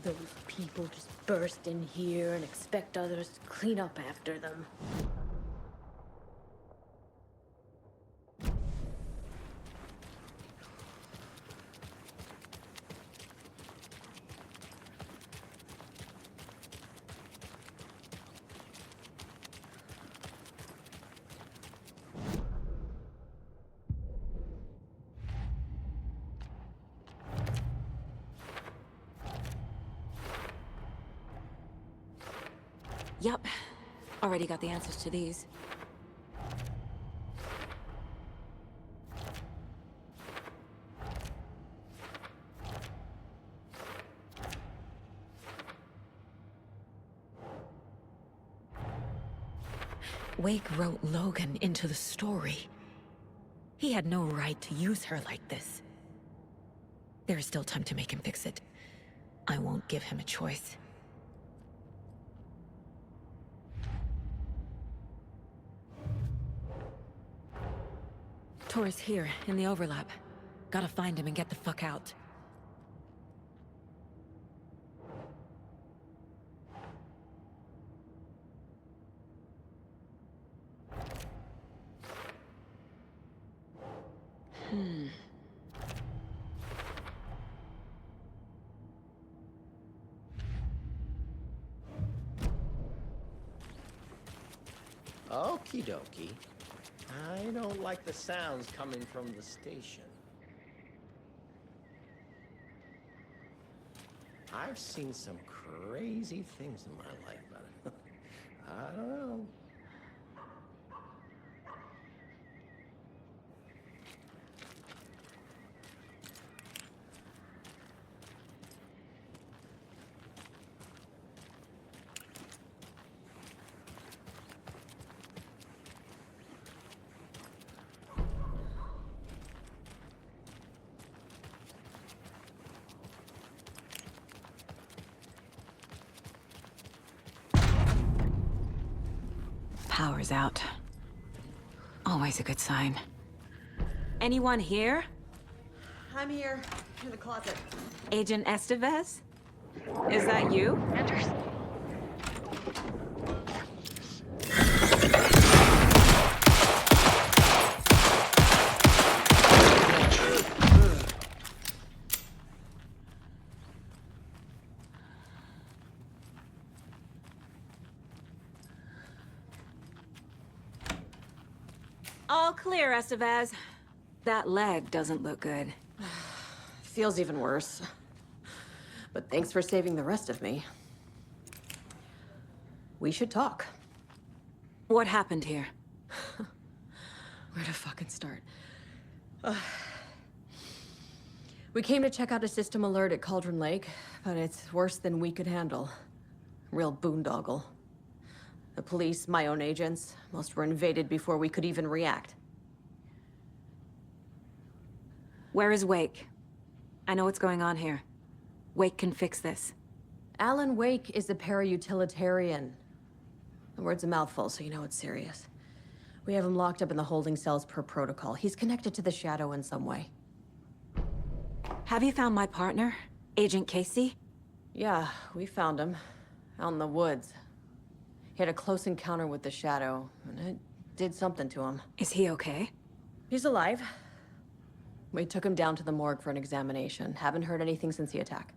Those people just burst in here and expect others to clean up after them. Yup. Already got the answers to these. Wake wrote Logan into the story. He had no right to use her like this. There is still time to make him fix it. I won't give him a choice. Tor's here, in the overlap. Gotta find him and get the fuck out. Okie dokie. I don't like the sounds coming from the station. I've seen some crazy things in my life, but I don't know. Power's out. Always a good sign. Anyone here? I'm here, in the closet. Agent Estevez? Is that you? Anders? All clear, Estevez. That leg doesn't look good. Feels even worse. But thanks for saving the rest of me. We should talk. What happened here? Where to fucking start? We came to check out a system alert at Cauldron Lake, but it's worse than we could handle. Real boondoggle. The police, my own agents, most were invaded before we could even react. Where is Wake? I know what's going on here. Wake can fix this. Alan Wake is a para-utilitarian. The word's a mouthful, so you know it's serious. We have him locked up in the holding cells per protocol. He's connected to the Shadow in some way. Have you found my partner, Agent Casey? Yeah, we found him. Out in the woods. He had a close encounter with the Shadow, and it did something to him. Is he okay? He's alive. We took him down to the morgue for an examination. Haven't heard anything since the attack.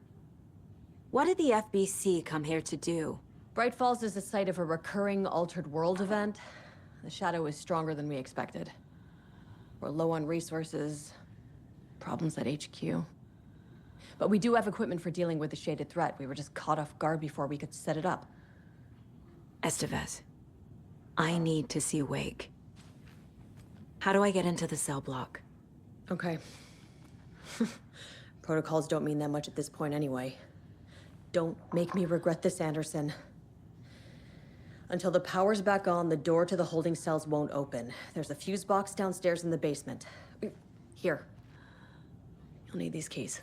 What did the FBC come here to do? Bright Falls is the site of a recurring Altered World event. The Shadow is stronger than we expected. We're low on resources, problems at HQ. But we do have equipment for dealing with the shaded threat. We were just caught off guard before we could set it up. Estevez, I need to see Wake. How do I get into the cell block? Okay. Protocols don't mean that much at this point anyway. Don't make me regret this, Anderson. Until the power's back on, the door to the holding cells won't open. There's a fuse box downstairs in the basement. Here. You'll need these keys.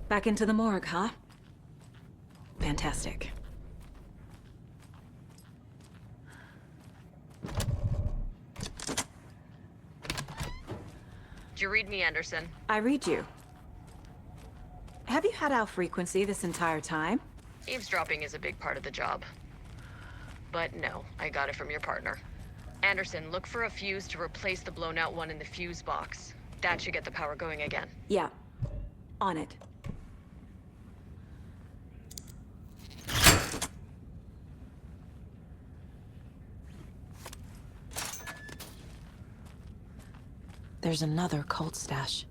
Back into the morgue, huh? Fantastic. Did you read me, Anderson? I read you. Have you had our frequency this entire time? Eavesdropping is a big part of the job. But no, I got it from your partner. Anderson, look for a fuse to replace the blown out one in the fuse box. That should get the power going again. Yeah. On it. There's another cult stash.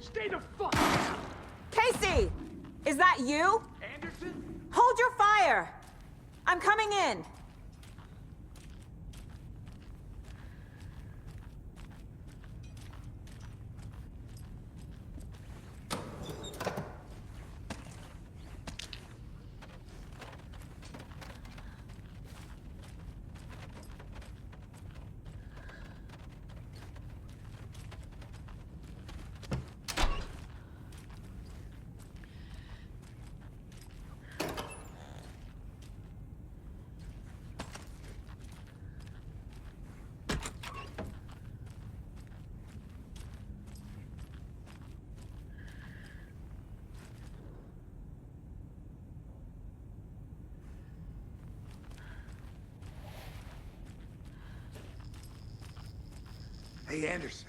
Stay the fuck down! Casey! Is that you? Anderson? Hold your fire! I'm coming in! Hey, Anderson.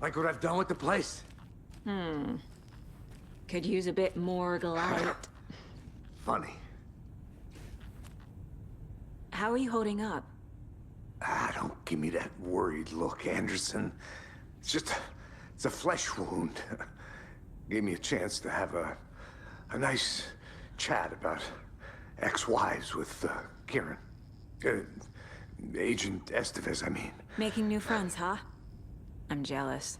Like what I've done with the place? Could use a bit more light. Funny. How are you holding up? Don't give me that worried look, Anderson. It's a flesh wound. Gave me a chance to have a nice chat about ex-wives with Kieran. Agent Estevez, I mean. Making new friends, huh? I'm jealous.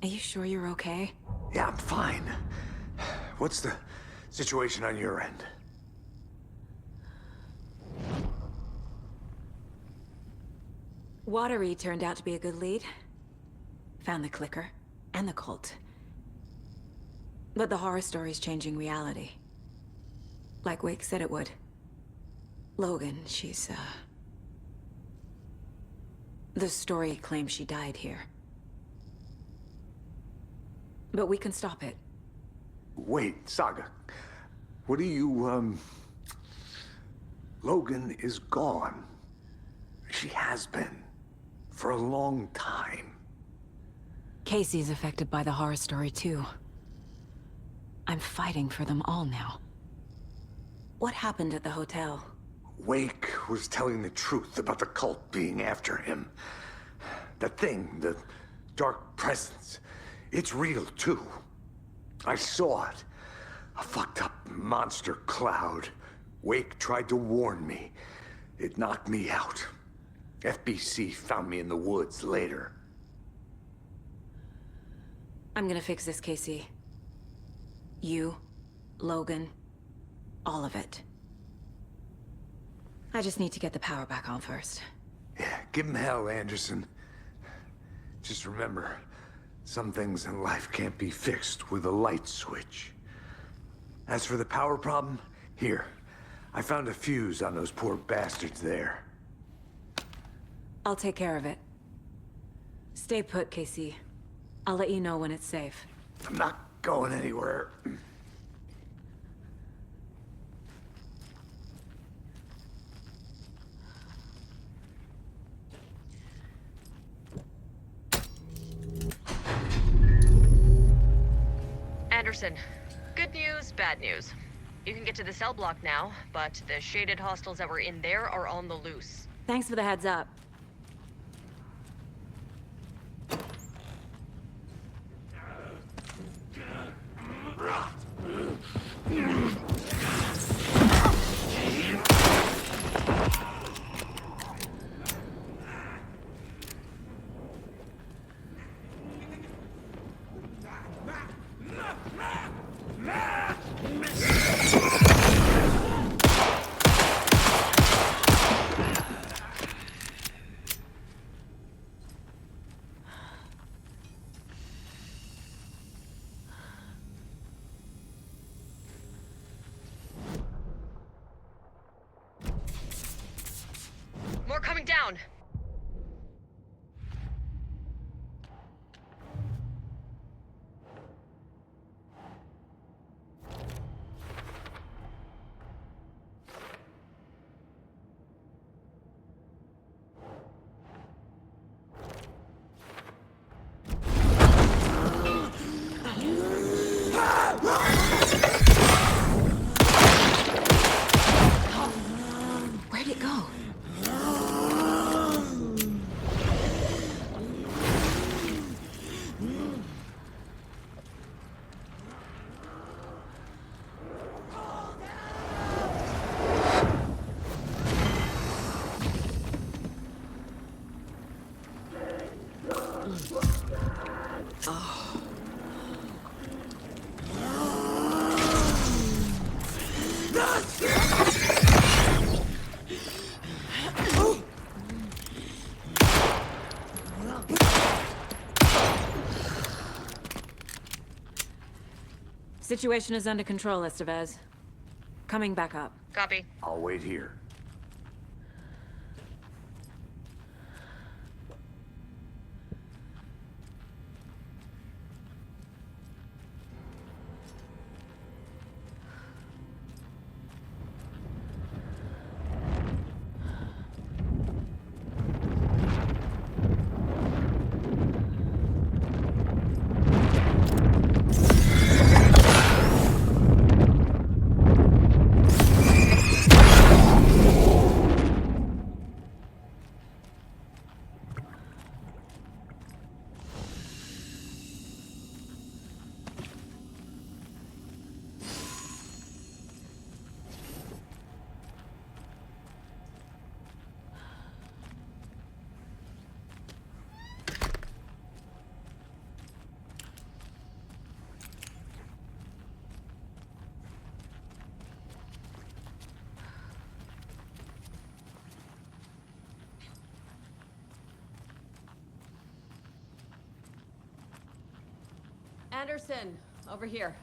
Are you sure you're okay? Yeah, I'm fine. What's the situation on your end? Watery turned out to be a good lead. Found the clicker and the cult. But the horror story's changing reality. Like Wake said it would. Logan, she's, the story claims she died here. But we can stop it. Wait, Saga. What do you, Logan is gone. She has been. For a long time. Casey's affected by the horror story too. I'm fighting for them all now. What happened at the hotel? Wake was telling the truth about the cult being after him. That thing, the dark presence, it's real too. I saw it. A fucked up monster cloud. Wake tried to warn me. It knocked me out. FBC found me in the woods later. I'm gonna fix this, Casey. You, Logan, all of it. I just need to get the power back on first. Yeah, give him hell, Anderson. Just remember, some things in life can't be fixed with a light switch. As for the power problem, here. I found a fuse on those poor bastards there. I'll take care of it. Stay put, Casey. I'll let you know when it's safe. I'm not going anywhere. Anderson, good news, bad news. You can get to the cell block now, but the shaded hostiles that were in there are on the loose. Thanks for the heads up. More coming down! Where'd it go? Situation is under control, Estevez. Coming back up. Copy. I'll wait here. Anderson, over here.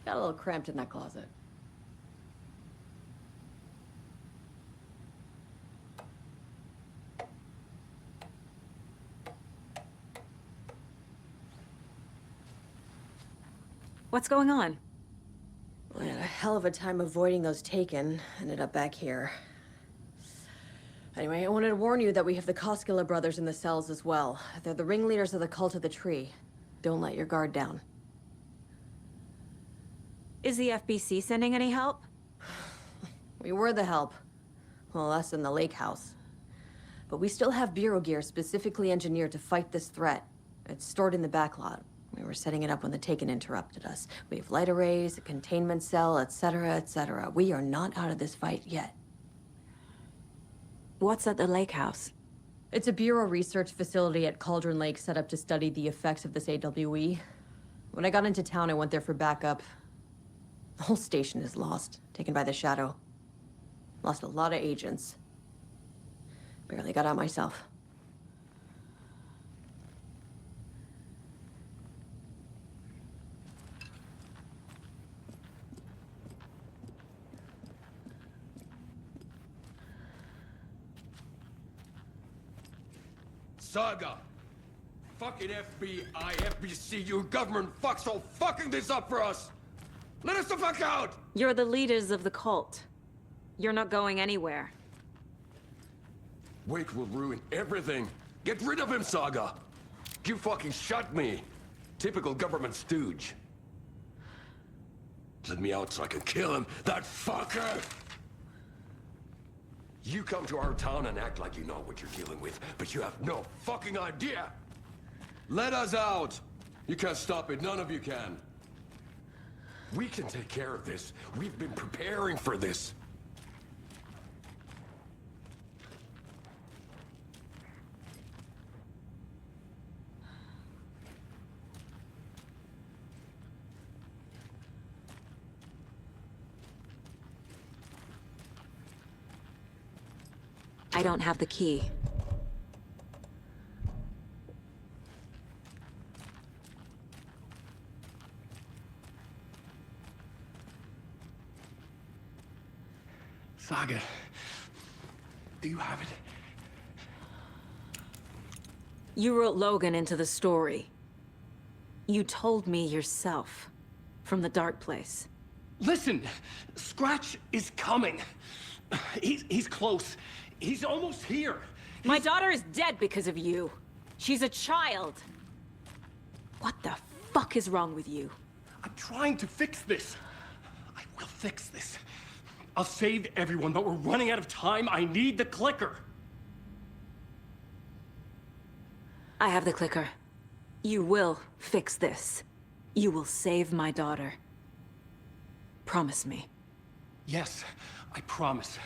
Got a little cramped in that closet. What's going on? We had a hell of a time avoiding those taken. Ended up back here. Anyway, I wanted to warn you that we have the Koskela brothers in the cells as well. They're the ringleaders of the Cult of the Tree. Don't let your guard down. Is the FBC sending any help? We were the help. Well, us in the lake house. But we still have Bureau gear specifically engineered to fight this threat. It's stored in the backlot. We were setting it up when the Taken interrupted us. We have light arrays, a containment cell, etc., etc. We are not out of this fight yet. What's at the lake house? It's a Bureau research facility at Cauldron Lake set up to study the effects of this AWE. When I got into town, I went there for backup. The whole station is lost, taken by the Shadow. Lost a lot of agents. Barely got out myself. Saga! Fucking FBI, FBC, you government fucks all fucking this up for us! Let us the fuck out! You're the leaders of the cult. You're not going anywhere. Wake will ruin everything. Get rid of him, Saga! You fucking shot me! Typical government stooge. Let me out so I can kill him, that fucker! You come to our town and act like you know what you're dealing with, but you have no fucking idea! Let us out! You can't stop it, none of you can. We can take care of this. We've been preparing for this. I don't have the key. Saga, do you have it? You wrote Logan into the story. You told me yourself. From the dark place. Listen, Scratch is coming. He's close. He's almost here. My daughter is dead because of you. She's a child. What the fuck is wrong with you? I'm trying to fix this. I will fix this. I'll save everyone, but we're running out of time. I need the clicker. I have the clicker. You will fix this. You will save my daughter. Promise me. Yes, I promise.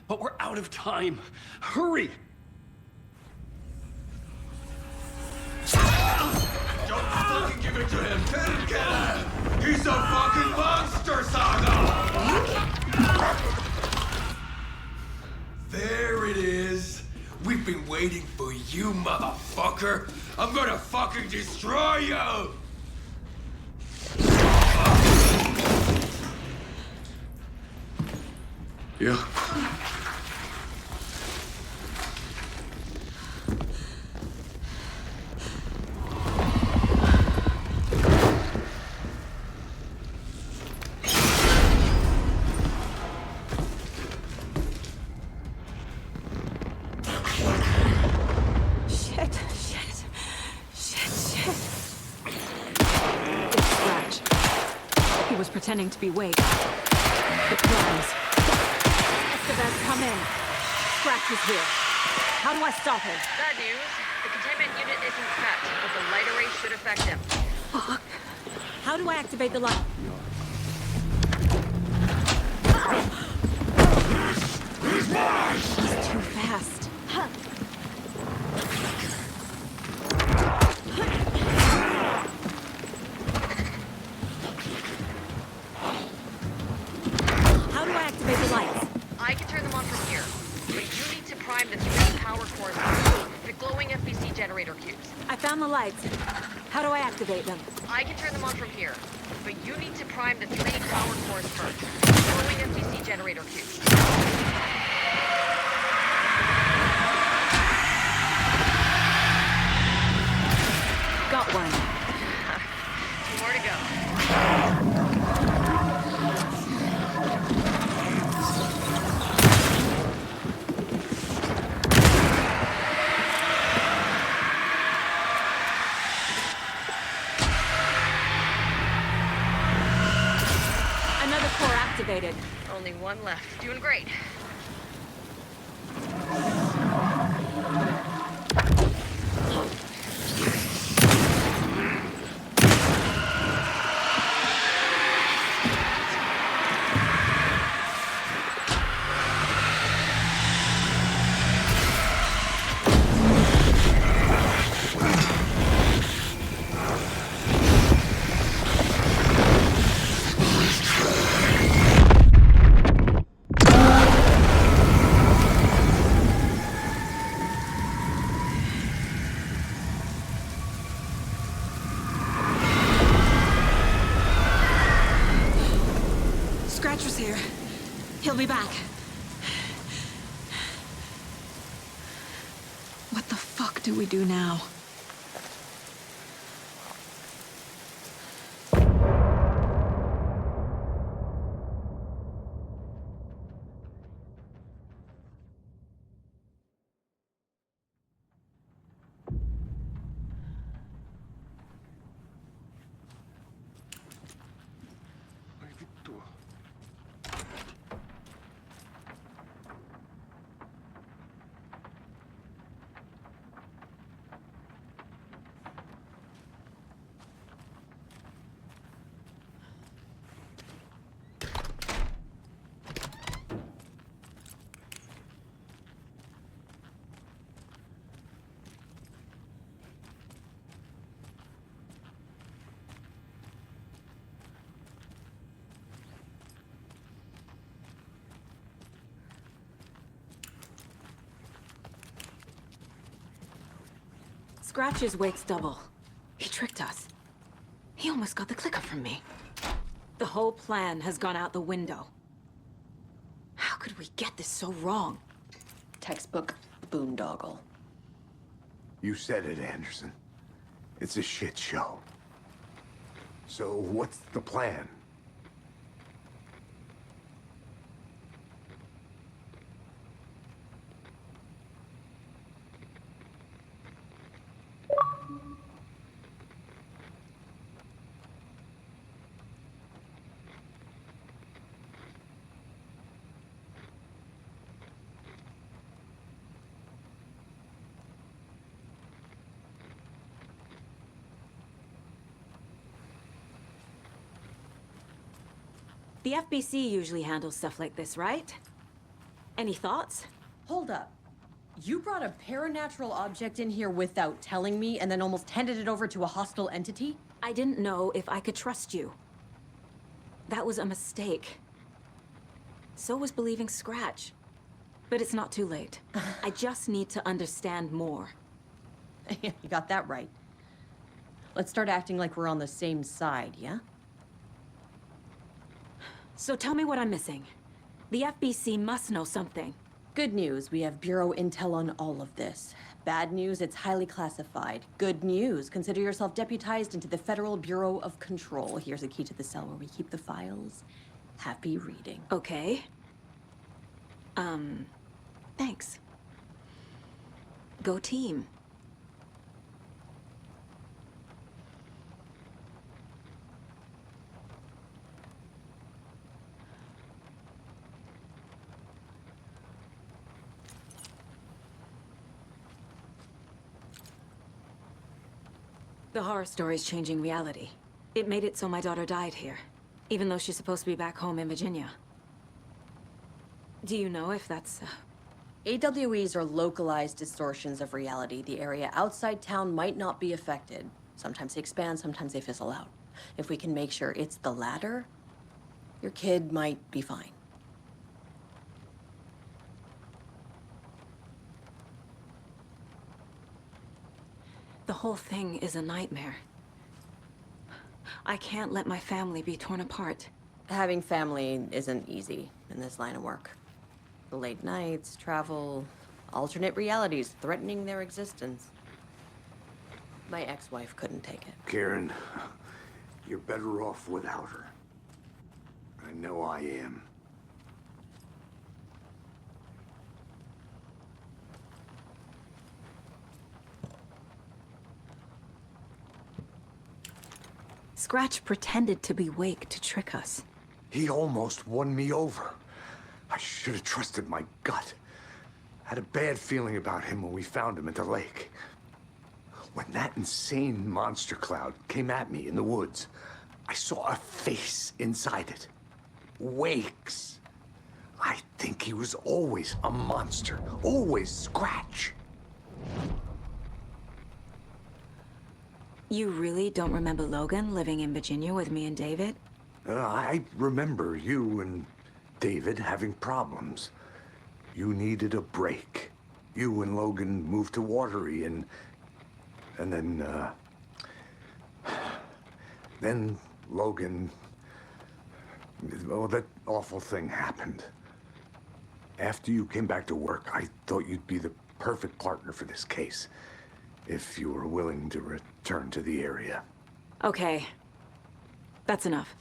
But we're out of time. Hurry! Don't fucking give it to him! Didn't get him! He's a fucking monster, Saga! There it is. We've been waiting for you, motherfucker. I'm gonna fucking destroy you! Yeah. Pretending to be Wake. The plans. Estevez, come in. Scratch is here. How do I stop him? Bad news. The containment unit isn't set, but the light array should affect him. Fuck. How do I activate the light? He's mine! He's too fast. How do I activate the lights? I can turn them on from here, but you need to prime the 3 power cores with the glowing FBC generator cubes. I found the lights. How do I activate them? I can turn them on from here, but you need to prime the 3 power cores first. Following FTC generator queue. Got one. 2 more to go. Another core activated. Only 1 left. Doing great. Scratcher's here. He'll be back. What the fuck do we do now? Scratch's wake's double. He tricked us. He almost got the clicker from me. The whole plan has gone out the window. How could we get this so wrong? Textbook boondoggle. You said it, Anderson. It's a shit show. So what's the plan? The FBC usually handles stuff like this, right? Any thoughts? Hold up. You brought a paranatural object in here without telling me and then almost handed it over to a hostile entity? I didn't know if I could trust you. That was a mistake. So was believing Scratch. But it's not too late. I just need to understand more. You got that right. Let's start acting like we're on the same side, yeah? So tell me what I'm missing. The FBC must know something. Good news, we have Bureau intel on all of this. Bad news, it's highly classified. Good news, consider yourself deputized into the Federal Bureau of Control. Here's a key to the cell where we keep the files. Happy reading. Okay. Thanks. Go team. The horror story's changing reality. It made it so my daughter died here, even though she's supposed to be back home in Virginia. Do you know if that's... AWEs are localized distortions of reality. The area outside town might not be affected. Sometimes they expand, sometimes they fizzle out. If we can make sure it's the latter, your kid might be fine. The whole thing is a nightmare. I can't let my family be torn apart. Having family isn't easy in this line of work. The late nights, travel, alternate realities threatening their existence. My ex-wife couldn't take it. Karen, you're better off without her. I know I am. Scratch pretended to be Wake to trick us. He almost won me over. I should have trusted my gut. I had a bad feeling about him when we found him at the lake. When that insane monster cloud came at me in the woods, I saw a face inside it. Wake's. I think he was always a monster. Always Scratch. You really don't remember Logan living in Virginia with me and David? I remember you and David having problems. You needed a break. You and Logan moved to Watery and then Logan, well, that awful thing happened. After you came back to work, I thought you'd be the perfect partner for this case, if you were willing to return to the area. Okay. That's enough.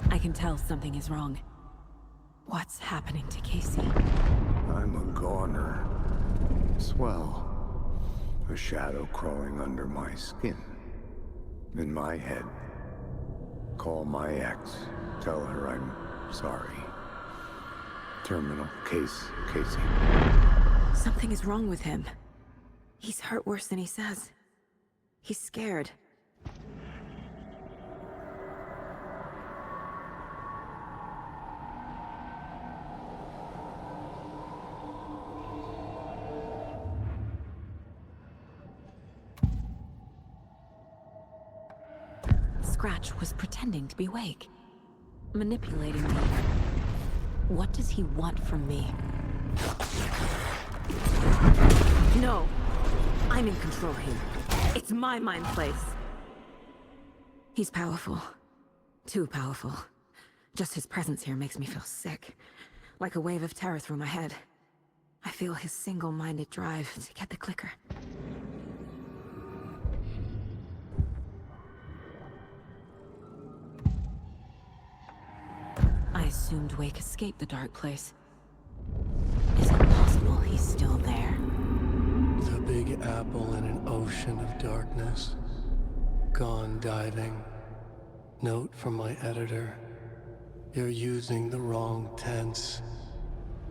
I can tell something is wrong. What's happening to Casey? I'm a goner. Swell. A shadow crawling under my skin. In my head. Call my ex. Tell her I'm sorry. Terminal case, Casey. Something is wrong with him. He's hurt worse than he says. He's scared. Scratch was pretending to be Wake. Manipulating me. What does he want from me? No! I'm in control here. It's my mind place. He's powerful. Too powerful. Just his presence here makes me feel sick. Like a wave of terror through my head. I feel his single-minded drive to get the clicker. I assumed Wake escaped the dark place. Is it possible he's still there? The Big Apple in an ocean of darkness. Gone diving. Note from my editor. You're using the wrong tense.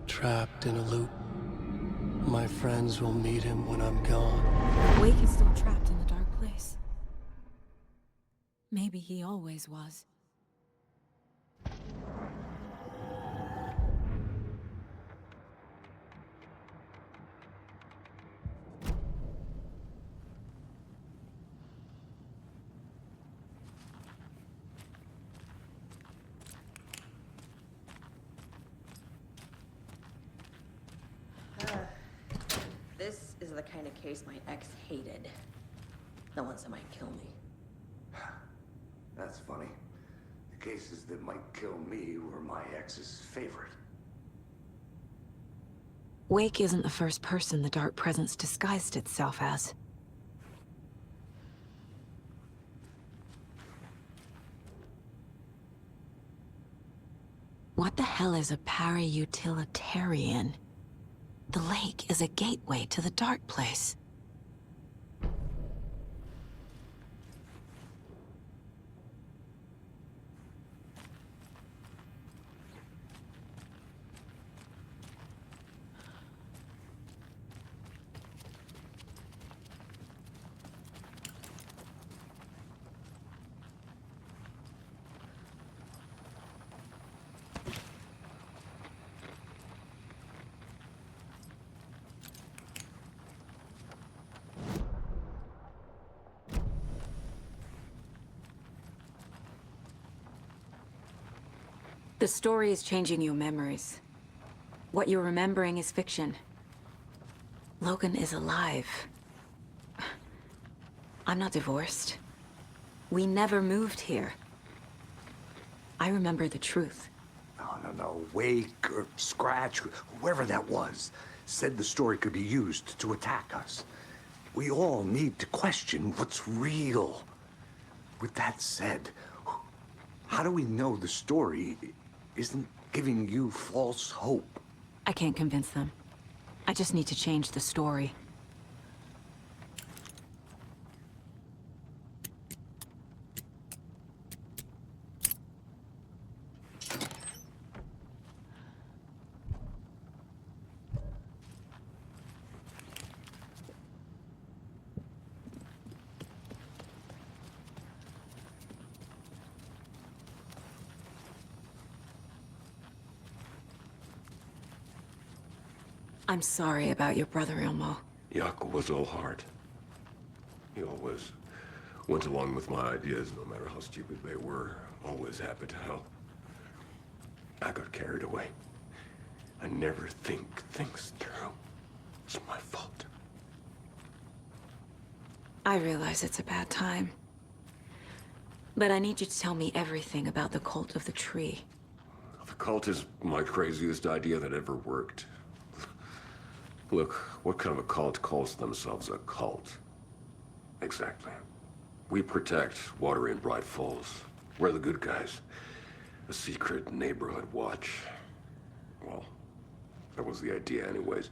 Trapped in a loop. My friends will meet him when I'm gone. Wake is still trapped in the dark place. Maybe he always was. This is the kind of case my ex hated. The ones that might kill me. That's funny. The cases that might kill me were my ex's favorite. Wake isn't the first person the dark presence disguised itself as. What the hell is a para-utilitarian? The lake is a gateway to the dark place. The story is changing your memories. What you're remembering is fiction. Logan is alive. I'm not divorced. We never moved here. I remember the truth. No. Wake or Scratch, whoever that was, said the story could be used to attack us. We all need to question what's real. With that said, how do we know the story isn't giving you false hope? I can't convince them. I just need to change the story. I'm sorry about your brother, Ilmo. Jaakko was all heart. He always went along with my ideas, no matter how stupid they were. Always happy to help. I got carried away. I never think things through. It's my fault. I realize it's a bad time. But I need you to tell me everything about the cult of the tree. The cult is my craziest idea that ever worked. Look, what kind of a cult calls themselves a cult? Exactly. We protect water in Bright Falls. We're the good guys. A secret neighborhood watch. Well, that was the idea anyways.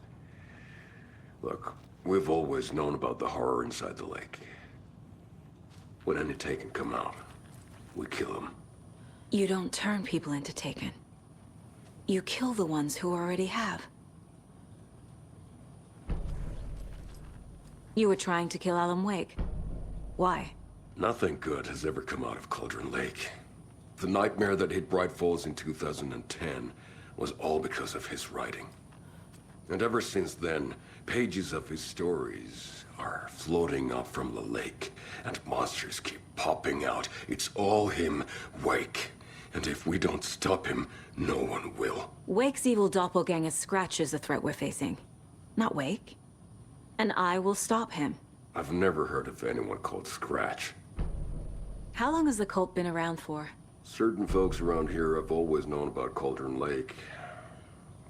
Look, we've always known about the horror inside the lake. When any Taken come out, we kill them. You don't turn people into Taken. You kill the ones who already have. You were trying to kill Alan Wake. Why? Nothing good has ever come out of Cauldron Lake. The nightmare that hit Bright Falls in 2010 was all because of his writing. And ever since then, pages of his stories are floating up from the lake, and monsters keep popping out. It's all him, Wake. And if we don't stop him, no one will. Wake's evil doppelganger Scratch is the threat we're facing, not Wake. And I will stop him. I've never heard of anyone called Scratch. How long has the cult been around for? Certain folks around here have always known about Cauldron Lake.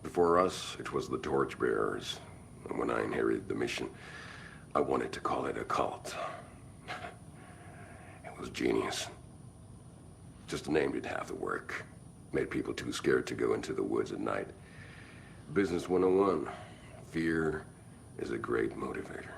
Before us, it was the Torchbearers. And when I inherited the mission, I wanted to call it a cult. It was genius. Just a name did half the work. Made people too scared to go into the woods at night. Business 101. Fear is a great motivator.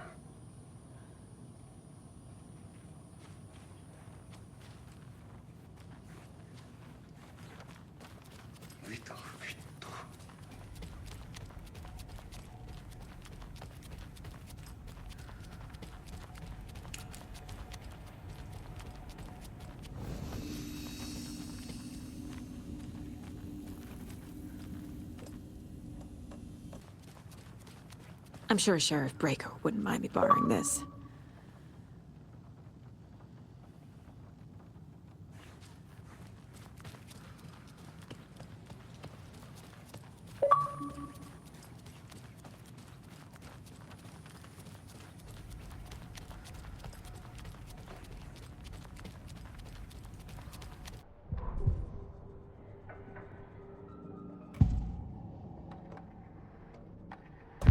I'm sure Sheriff Breaker wouldn't mind me borrowing this.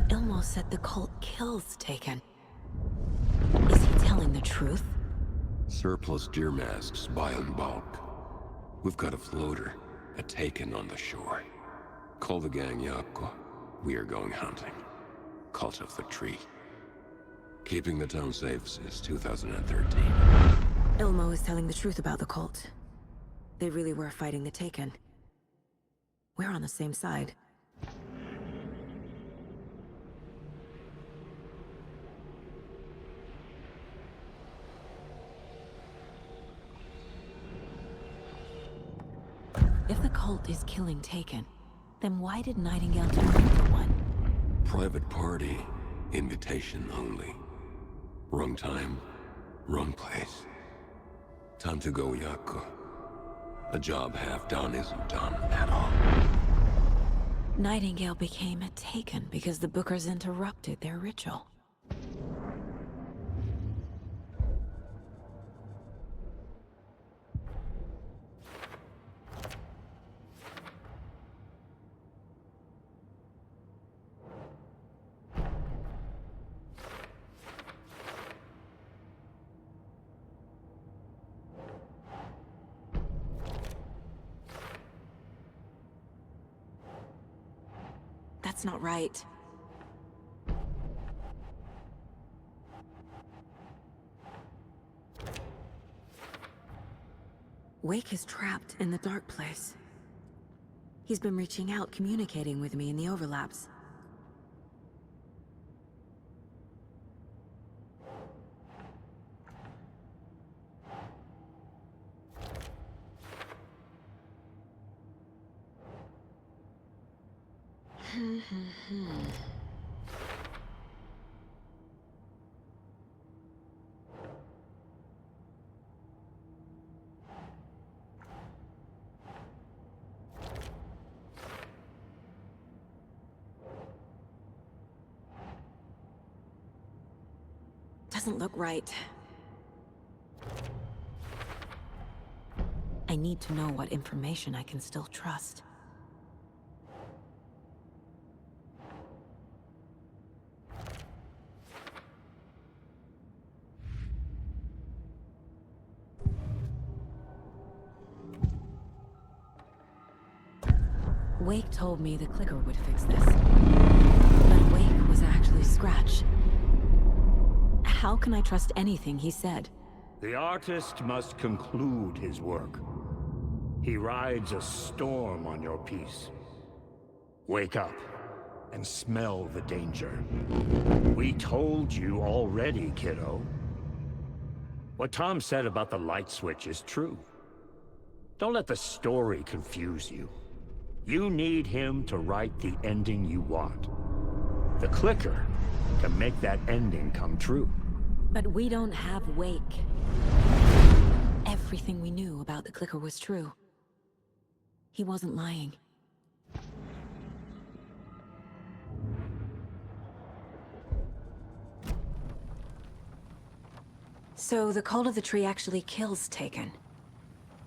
Ilmo said the cult kills Taken. Is he telling the truth? Surplus deer masks buy in bulk. We've got a floater, a Taken on the shore. Call the gang Jaakko. We are going hunting. Cult of the Tree. Keeping the town safe since 2013. Ilmo is telling the truth about the cult. They really were fighting the Taken. We're on the same side. If the cult is killing Taken, then why did Nightingale turn into one? Private party. Invitation only. Wrong time, wrong place. Time to go, Jaakko. A job half done isn't done at all. Nightingale became a Taken because the Bookers interrupted their ritual. That's not right. Wake is trapped in the dark place. He's been reaching out, communicating with me in the overlaps. Doesn't look right. I need to know what information I can still trust. Wake told me the clicker would fix this. But Wake was actually Scratch. How can I trust anything he said? The artist must conclude his work. He rides a storm on your piece. Wake up and smell the danger. We told you already, kiddo. What Tom said about the light switch is true. Don't let the story confuse you. You need him to write the ending you want. The clicker can make that ending come true. But we don't have Wake. Everything we knew about the clicker was true. He wasn't lying. So the Cult of the Tree actually kills Taken.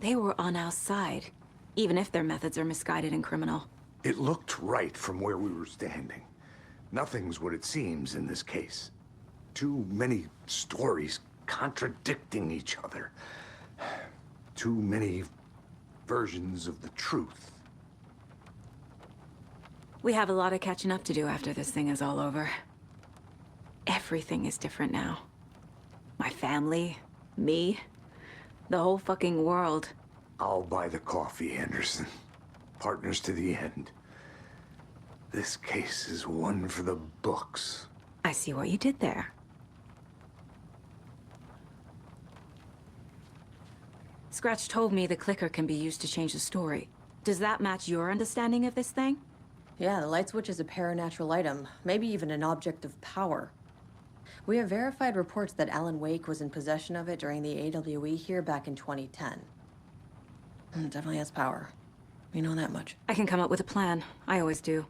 They were on our side, even if their methods are misguided and criminal. It looked right from where we were standing. Nothing's what it seems in this case. Too many stories contradicting each other. Too many versions of the truth. We have a lot of catching up to do after this thing is all over. Everything is different now. My family, me, the whole fucking world. I'll buy the coffee, Anderson. Partners to the end. This case is one for the books. I see what you did there. Scratch told me the clicker can be used to change the story. Does that match your understanding of this thing? Yeah, the light switch is a paranatural item, maybe even an object of power. We have verified reports that Alan Wake was in possession of it during the AWE here back in 2010. It definitely has power. We know that much. I can come up with a plan. I always do.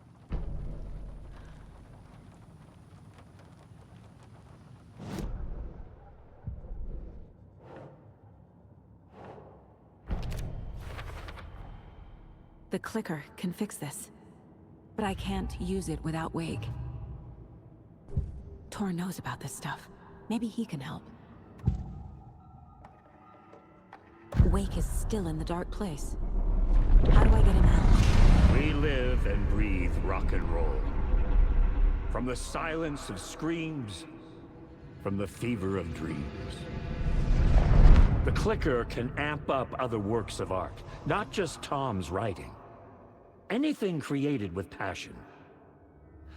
The clicker can fix this, but I can't use it without Wake. Tor knows about this stuff. Maybe he can help. Wake is still in the dark place. How do I get him out? We live and breathe rock and roll. From the silence of screams, from the fever of dreams. The clicker can amp up other works of art, not just Tom's writing. Anything created with passion.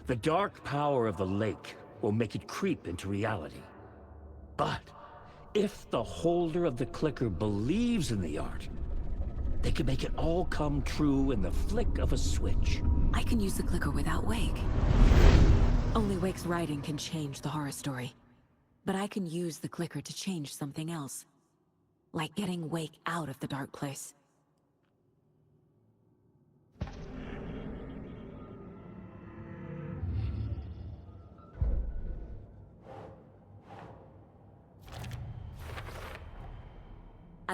The dark power of the lake will make it creep into reality. But if the holder of the clicker believes in the art, they can make it all come true in the flick of a switch. I can use the clicker without Wake. Only Wake's writing can change the horror story. But I can use the clicker to change something else. Like getting Wake out of the dark place.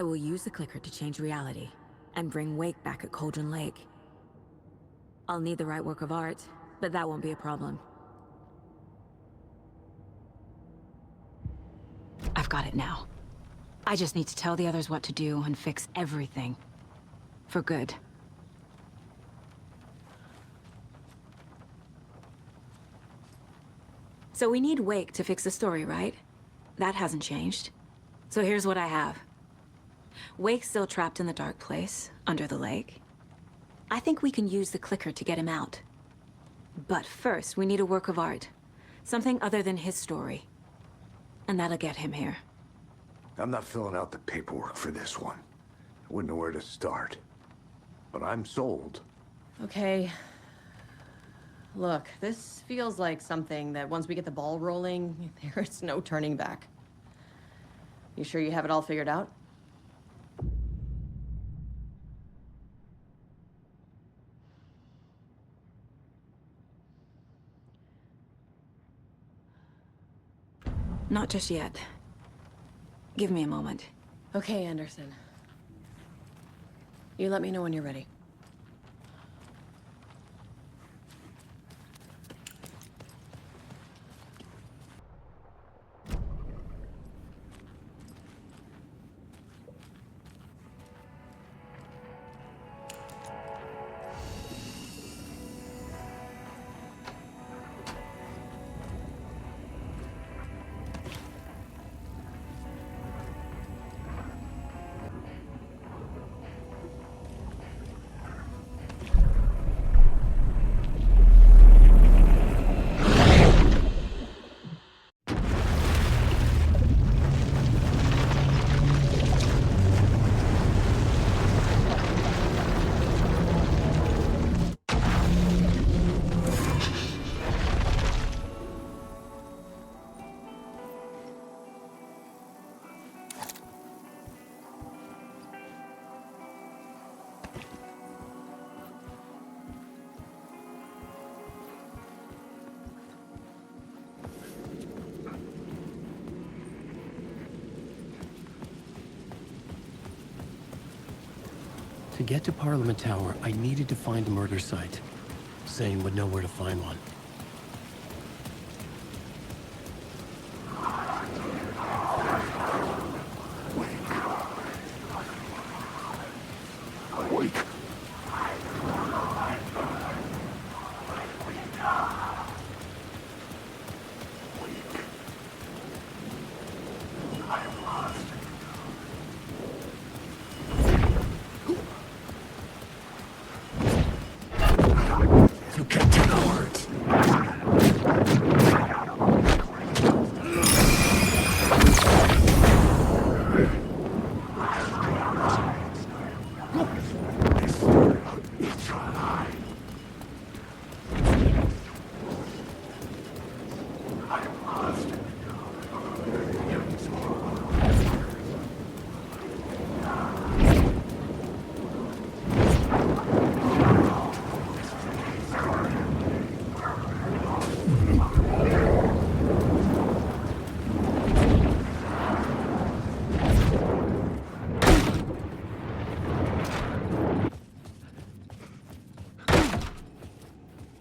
I will use the clicker to change reality and bring Wake back at Cauldron Lake. I'll need the right work of art, but that won't be a problem. I've got it now. I just need to tell the others what to do and fix everything. For good. So we need Wake to fix the story, right? That hasn't changed. So here's what I have. Wake's still trapped in the dark place, under the lake. I think we can use the clicker to get him out. But first, we need a work of art. Something other than his story. And that'll get him here. I'm not filling out the paperwork for this one. I wouldn't know where to start. But I'm sold. Okay. Look, this feels like something that once we get the ball rolling, there's no turning back. You sure you have it all figured out? Not just yet. Give me a moment. Okay, Anderson. You let me know when you're ready. To get to Parliament Tower, I needed to find a murder site. Zane would know where to find one. Awake. You can't take the words.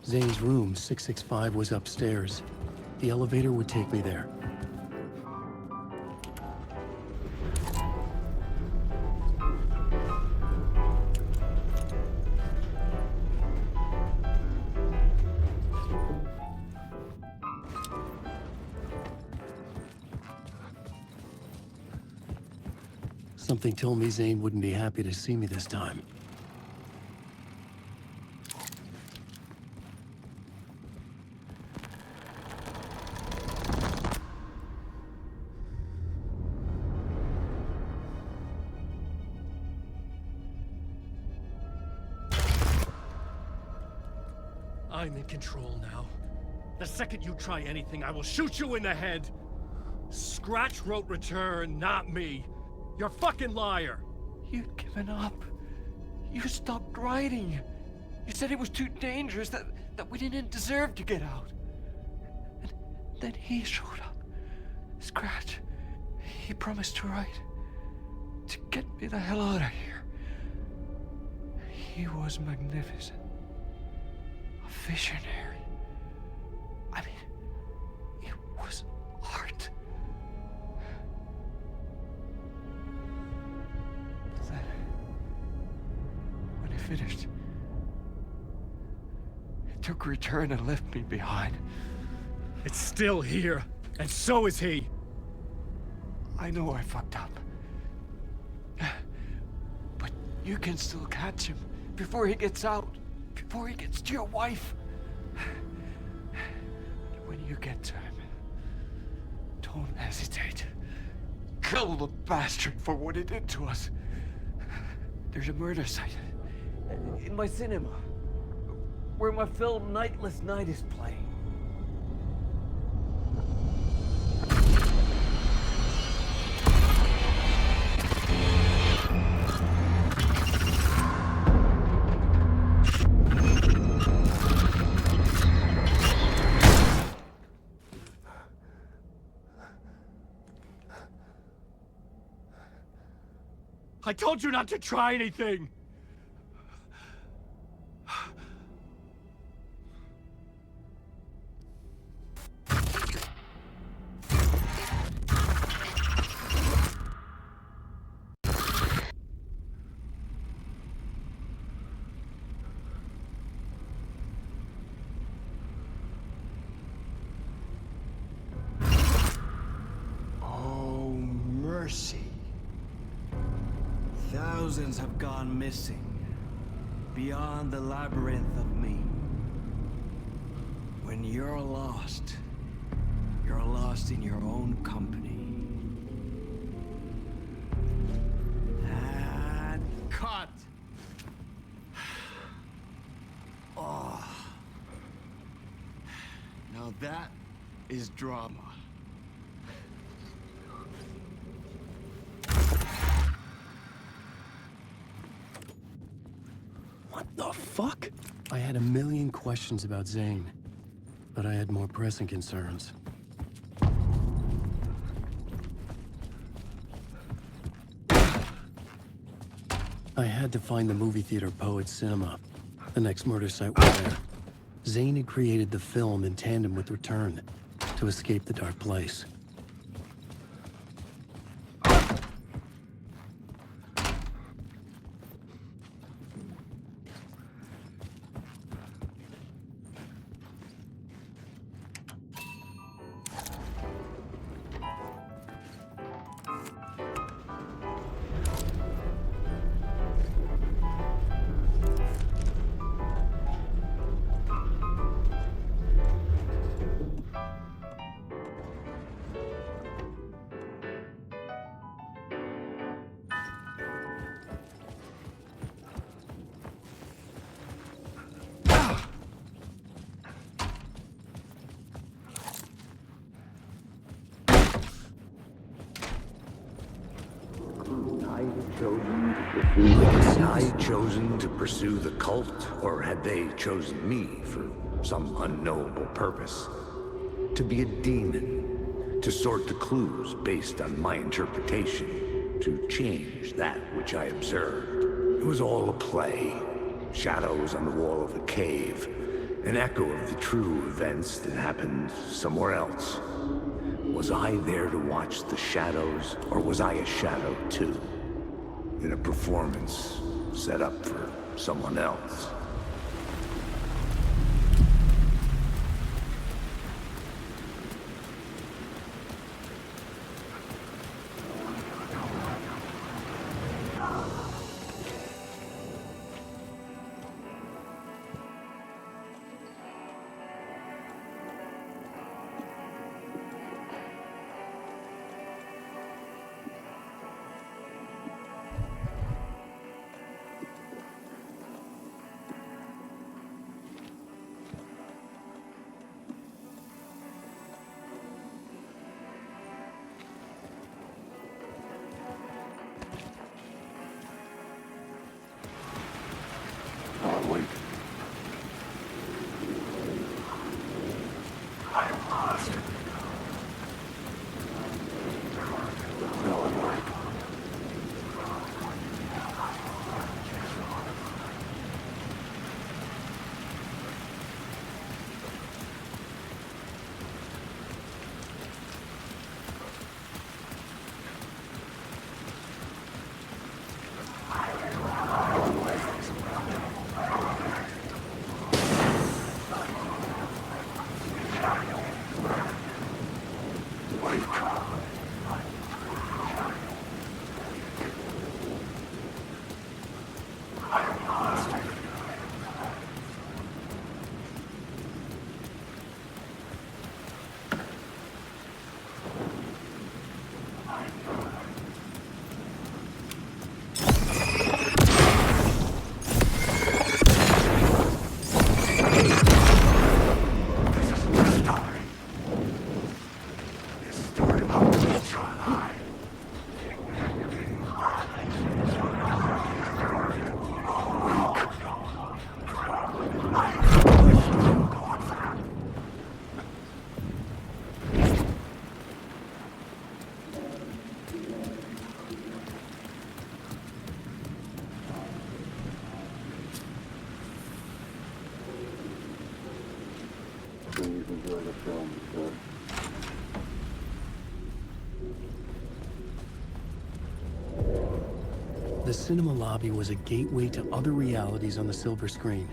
Zane's room, 665, was upstairs. The elevator would take me there. Something told me Zane wouldn't be happy to see me this time. I'm in control now. The second you try anything, I will shoot you in the head! Scratch wrote return, not me. You're a fucking liar! You'd given up. You stopped writing. You said it was too dangerous, that we didn't deserve to get out. And then he showed up. Scratch. He promised to write. to get me the hell out of here. He was magnificent. A visionary. I mean, it was art. Then, when he finished, he took a return and left me behind. It's still here, and so is he. I know I fucked up. But you can still catch him before he gets out, before he gets to your wife. And when you get to him, don't hesitate. Kill the bastard for what he did to us. There's a murder site in my cinema where my film Nightless Night is playing. I told you not to try anything! Oh, mercy. Thousands have gone missing, beyond the labyrinth of me. When you're lost in your own company. And cut! Oh. Now that is drama. What the fuck? I had a million questions about Zane, but I had more pressing concerns. I had to find the movie theater Poet Cinema. The next murder site was there. Zane had created the film in tandem with Return to escape the dark place. Had I chosen to pursue the cult, or had they chosen me for some unknowable purpose? To be a demon, to sort the clues based on my interpretation, to change that which I observed. It was all a play. Shadows on the wall of the cave, an echo of the true events that happened somewhere else. Was I there to watch the shadows, or was I a shadow too? In a performance set up for someone else. The cinema lobby was a gateway to other realities on the silver screen.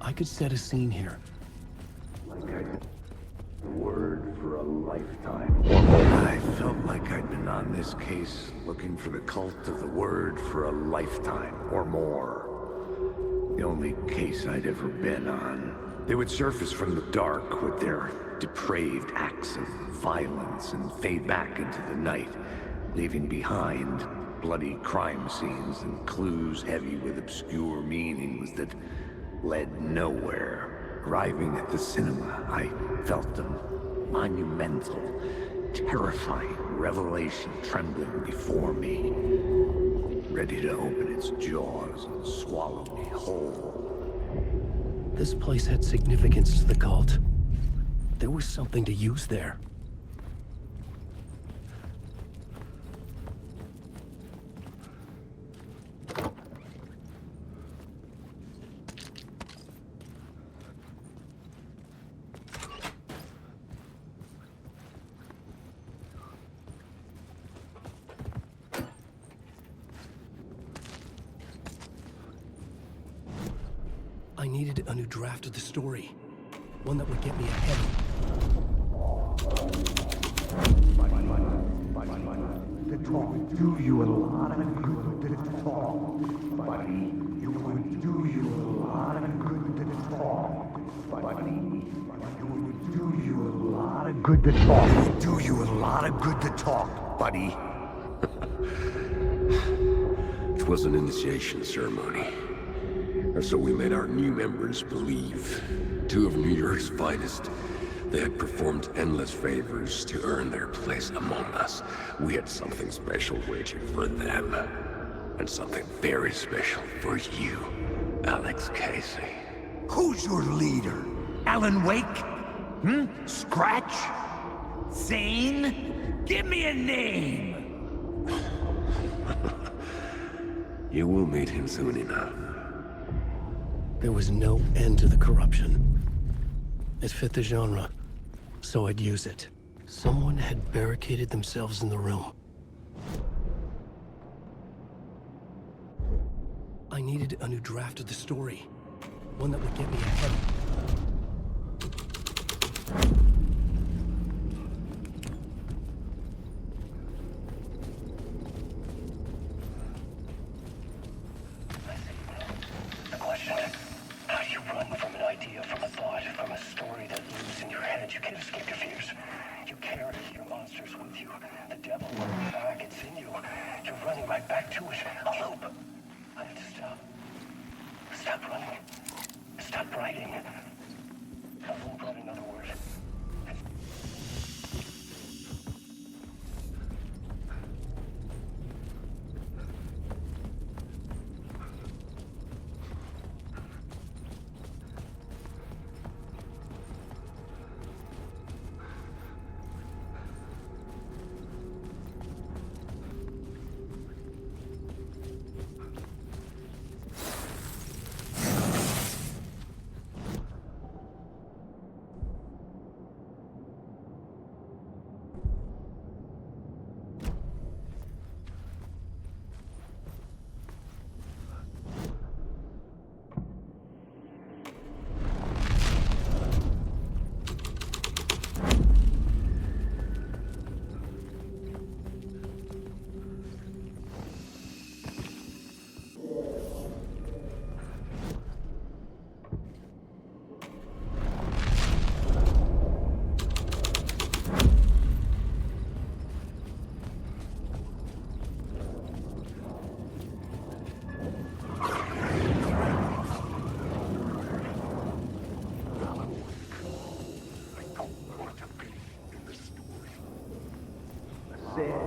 I could set a scene here. Word for a lifetime. I felt like I'd been on this case looking for the cult of the word for a lifetime or more. The only case I'd ever been on. They would surface from the dark with their depraved acts of violence and fade back into the night, leaving behind bloody crime scenes and clues heavy with obscure meanings that led nowhere. Arriving at the cinema, I felt a monumental, terrifying revelation trembling before me, ready to open its jaws and swallow me whole. This place had significance to the cult. There was something to use there. I needed a new draft of the story. One that would get me ahead. The talk would do you a lot of good, the talk, buddy. It would do you a lot of good, the talk, buddy. It would do you a lot of good, the talk. It would do you a lot of good, the talk, buddy. It was an initiation ceremony. Or so we made our new members believe. Two of New York's finest. They had performed endless favors to earn their place among us. We had something special waiting for them. And something very special for you, Alex Casey. Who's your leader? Alan Wake? Scratch? Zane? Give me a name! You will meet him soon enough. There was no end to the corruption. It fit the genre, so I'd use it. Someone had barricaded themselves in the room. I needed a new draft of the story. One that would get me ahead. The question, how do you run from an idea, from a thought, from a story that lives in your head? You can't escape your fears. You carry your monsters with you. The devil lurks back, it's in you. You're running right back to it. A loop. I have to stop. Stop running. Stop writing. I won't write another word.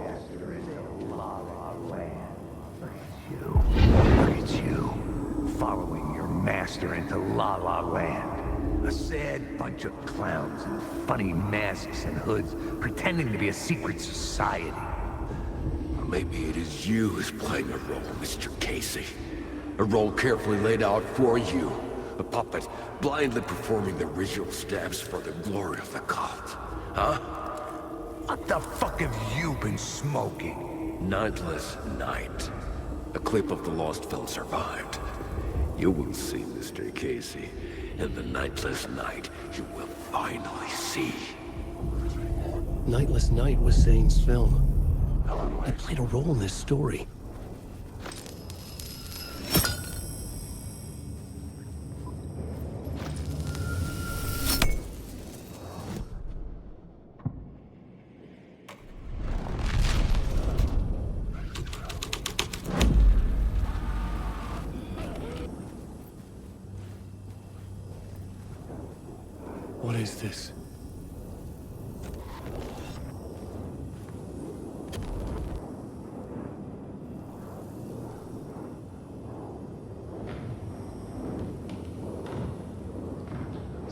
Master into La La Land. Look at you. Look at you. Following your master into La La Land. A sad bunch of clowns in funny masks and hoods, pretending to be a secret society. Maybe it is you who's playing a role, Mr. Casey. A role carefully laid out for you. A puppet, blindly performing the ritual steps for the glory of the cult. Huh? What the fuck have you been smoking? Nightless Night. A clip of the lost film survived. You will see, Mr. Casey. In the Nightless Night, you will finally see. Nightless Night was Zane's film. He played a role in this story. What is this?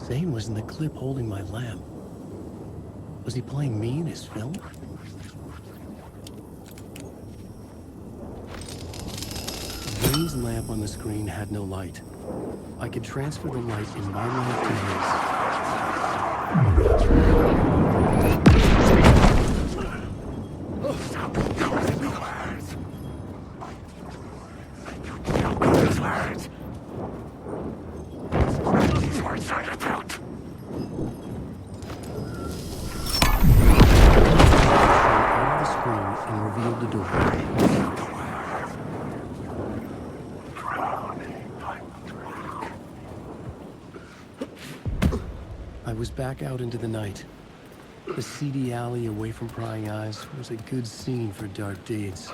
Zane was in the clip holding my lamp. Was he playing me in his film? Zane's lamp on the screen had no light. I could transfer the light in my lamp to his. I was back out into the night. The seedy alley away from prying eyes was a good scene for dark deeds.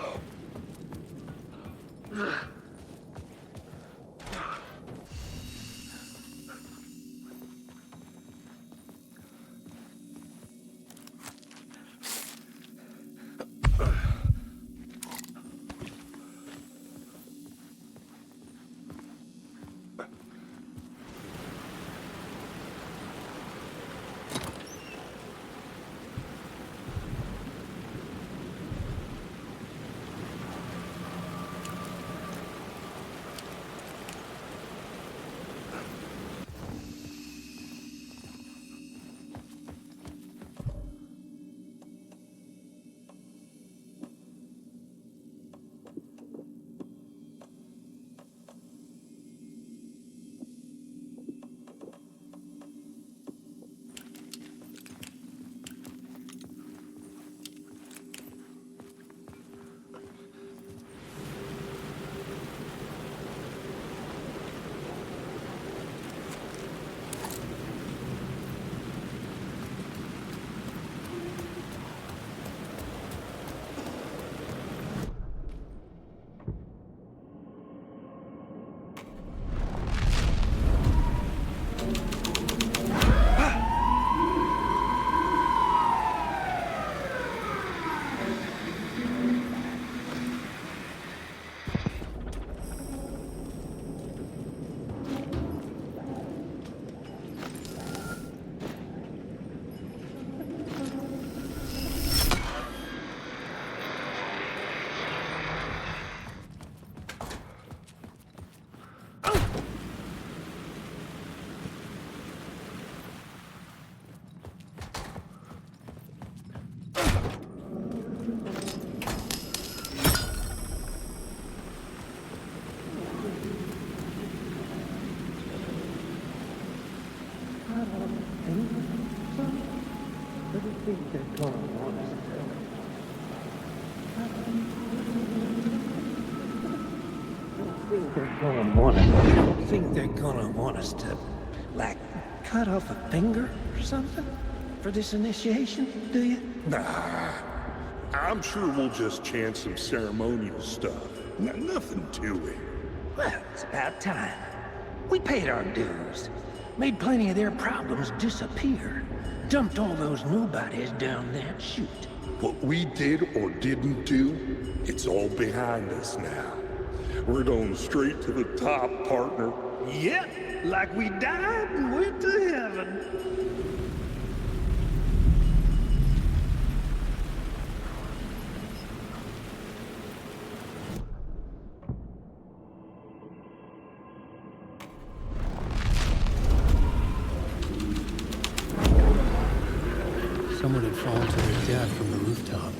Think they're gonna want us to, like, cut off a finger or something for this initiation, do you? Nah, I'm sure we'll just chant some ceremonial stuff. Nothing to it. Well, it's about time. We paid our dues, made plenty of their problems disappear, dumped all those nobodies down that chute. What we did or didn't do, it's all behind us now. We're going straight to the top, partner. Yep, like we died and went to heaven. Someone had fallen to their death from the rooftop.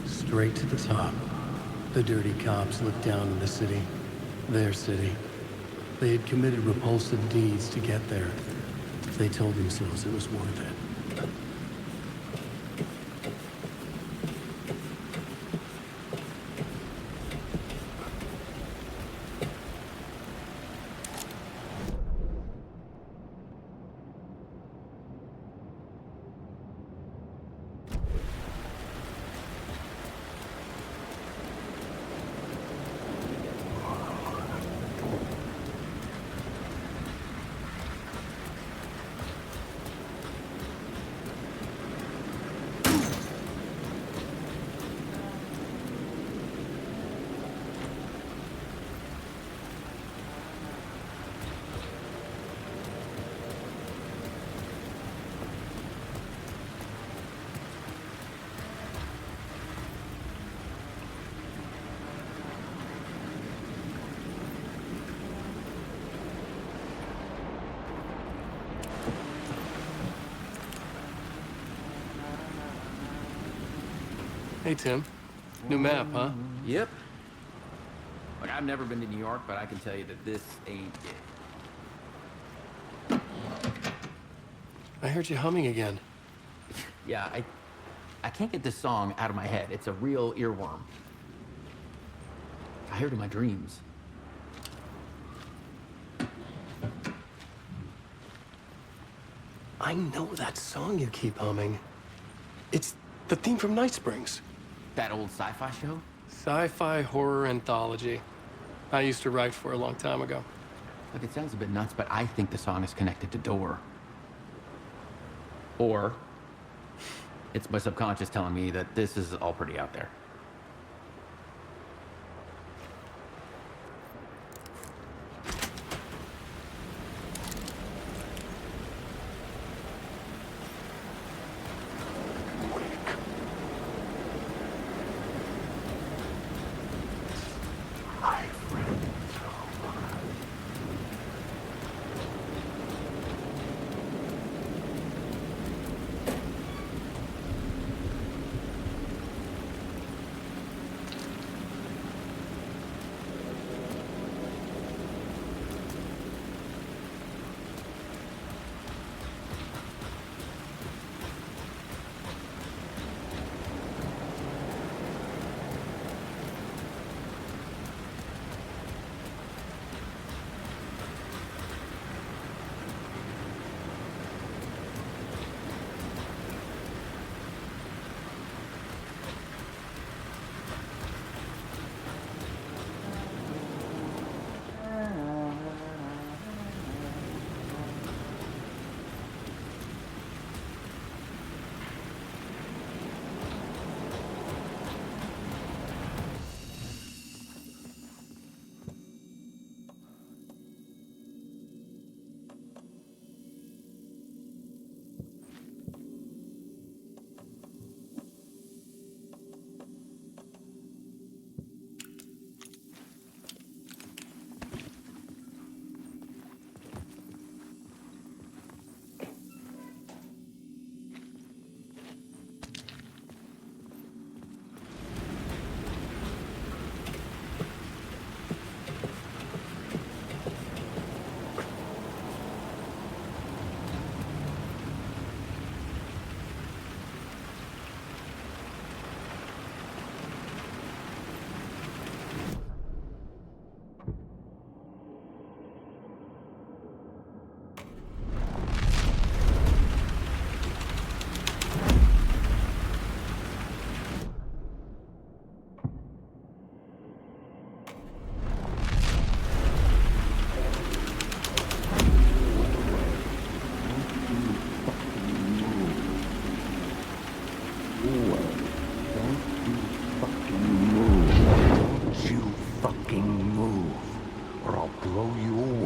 Straight to the top. The dirty cops looked down on the city. Their city. They had committed repulsive deeds to get there. They told themselves it was worth it. Hey, Tim. New map, huh? Yep. Like, I've never been to New York, but I can tell you that this ain't it. I heard you humming again. Yeah, I can't get this song out of my head. It's a real earworm. I hear it in my dreams. I know that song you keep humming. It's the theme from Night Springs. That old sci-fi show? Sci-fi horror anthology. I used to write for a long time ago. Look, it sounds a bit nuts, but I think the song is connected to Door. Or it's my subconscious telling me that this is all pretty out there.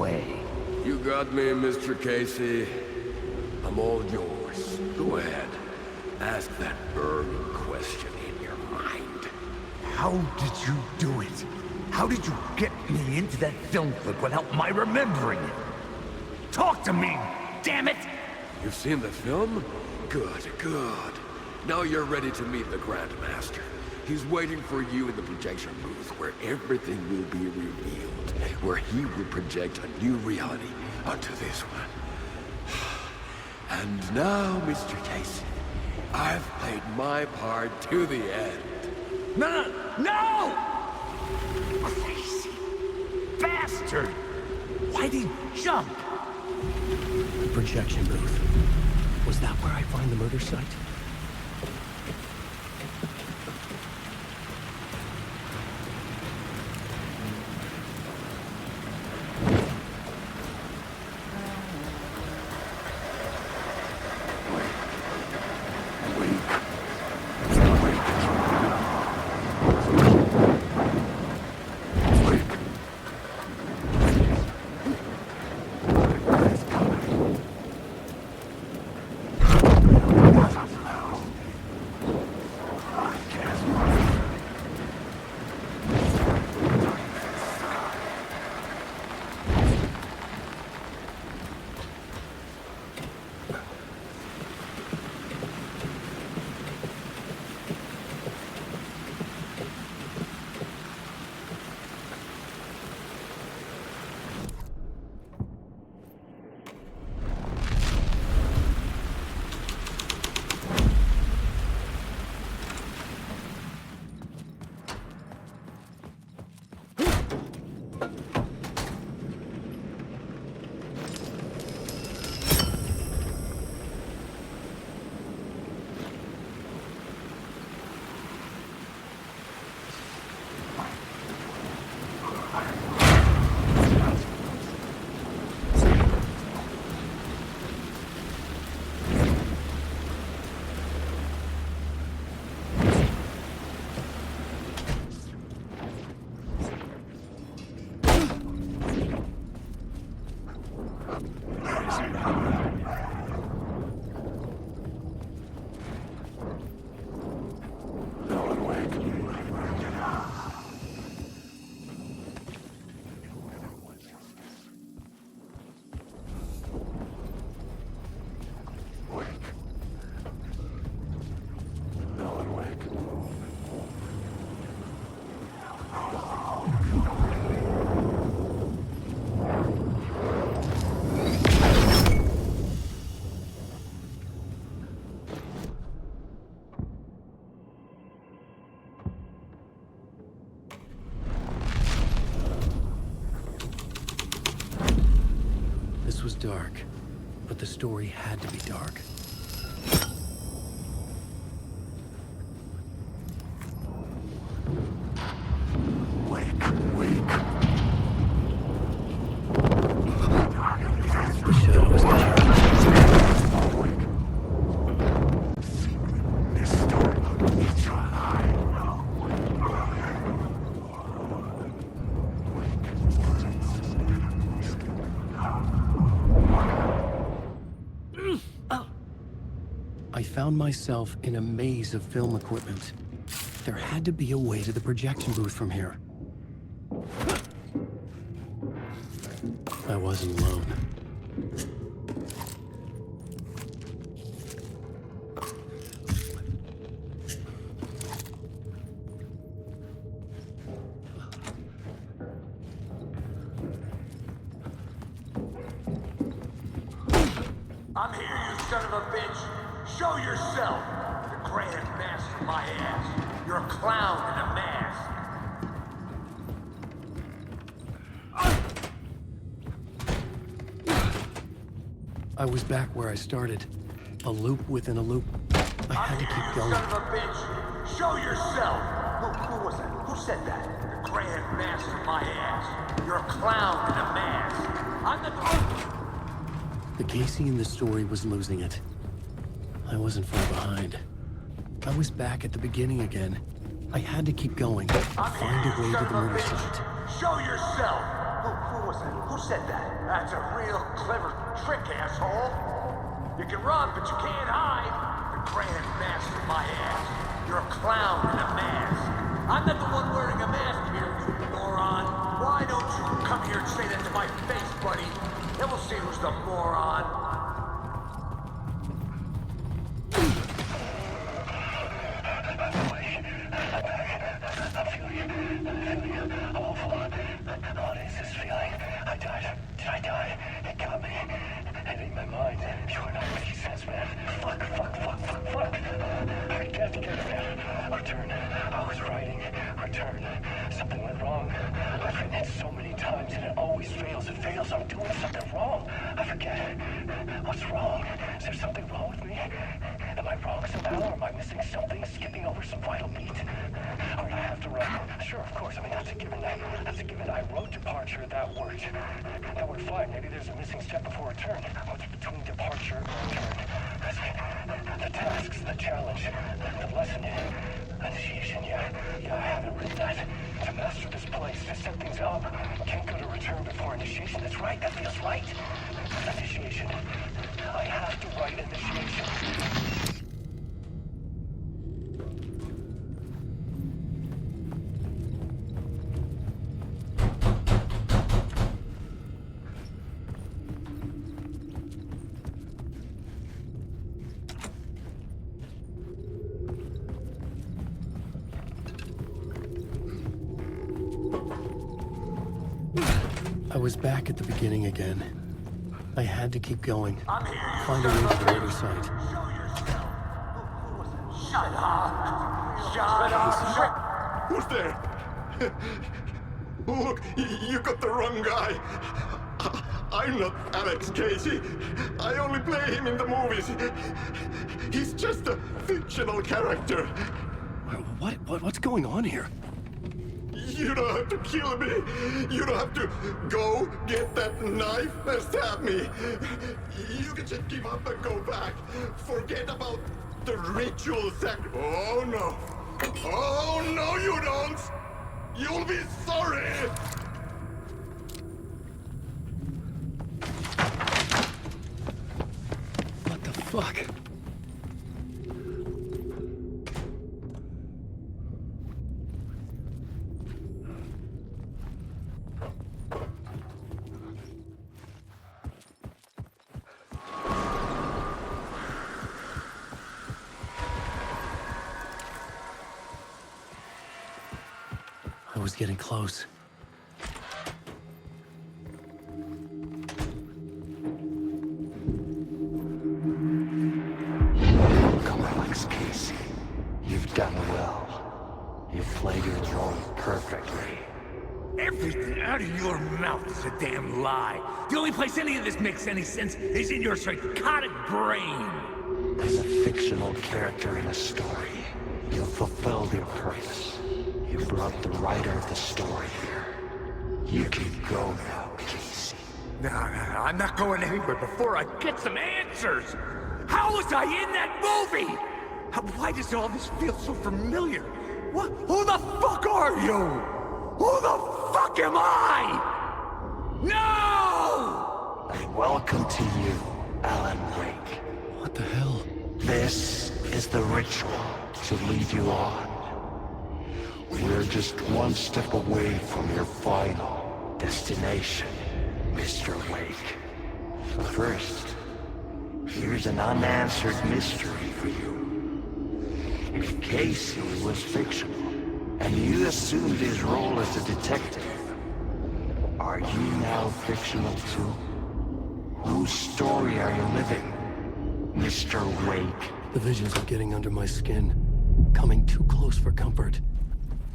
way. You got me, Mr. Casey. I'm all yours. Go ahead. Ask that burning question in your mind. How did you do it? How did you get me into that film clip without my remembering it? Talk to me, damn it! You've seen the film? Good, good. Now you're ready to meet the Grandmaster. He's waiting for you in the projection booth where everything will be revealed, where he will project a new reality onto this one. And now, Mr. Casey, I've played my part to the end. No! Crazy bastard! Why'd he jump? The projection booth. Was that where I find the murder site? This was dark, but the story had to be dark. I found myself in a maze of film equipment. There had to be a way to the projection booth from here. I wasn't alone. I'm here, you son of a bitch! Show yourself! The Grand Master, my ass! You're a clown in a mask! I was back where I started. A loop within a loop. I had to keep going. Son of a bitch! Show yourself! Who was that? Who said that? The Grand Master, my ass! You're a clown in a mask! I'm the... The Casey in the story was losing it. I wasn't far behind. I was back at the beginning again. I had to keep going, find a way to the murder site. Show yourself! Who was that? Who said that? That's a real clever trick, asshole. You can run, but you can't hide. The Grand Master, my ass. You're a clown in a mask. I'm not the one wearing a mask here, you moron. Why don't you come here and say that to my face, buddy? Then we'll see who's the moron. What is this feeling? I died. Did I die? It got me. It ate my mind. You are not making sense, man. Fuck. I can't get there. Return. I was writing. Return. Something went wrong. I've written it so many times and it always fails. It fails. I'm doing something wrong. I forget. What's wrong? Is there something wrong with me? Am I wrong somehow? Or am I missing something? Skipping over some vital beat? Or do I have to write? Sure, of course. I mean, that's a given. That's a given. I wrote departure. That worked. That worked fine. Maybe there's a missing step before return. What's between departure and return? The tasks, the challenge, the lesson, initiation. Yeah, I haven't written that. To master this place, to set things up. Can't go to return before initiation. That's right. That feels right. Initiation. I have to write initiation. I was back at the beginning again. I had to keep going. I'm here. Find a way to the other side. Shut up. Shut up. Who's there? Look, you got the wrong guy. I'm not Alex Casey. I only play him in the movies. He's just a fictional character. What's going on here? You don't have to kill me. You don't have to go get that knife and stab me. You can just give up and go back. Forget about the ritual Oh no. Oh no, you don't. You'll be sorry. What the fuck? I was getting close. Come, Alex Casey. You've done well. You've played your role perfectly. Everything out of your mouth is a damn lie. The only place any of this makes any sense is in your psychotic brain. As a fictional character in a story, you fulfilled your purpose. You brought the writer of the story here. You can go now, Casey. No, I'm not going anywhere before I get some answers. How was I in that movie? Why does all this feel so familiar? What? Who the fuck are you? Who the fuck am I? No! And welcome to you, Alan Wake. What the hell? This is the ritual to lead you on. We're just one step away from your final destination, Mr. Wake. But first, here's an unanswered mystery for you. If Casey was fictional, and you assumed his role as a detective, are you now fictional too? Whose story are you living, Mr. Wake? The visions are getting under my skin, coming too close for comfort.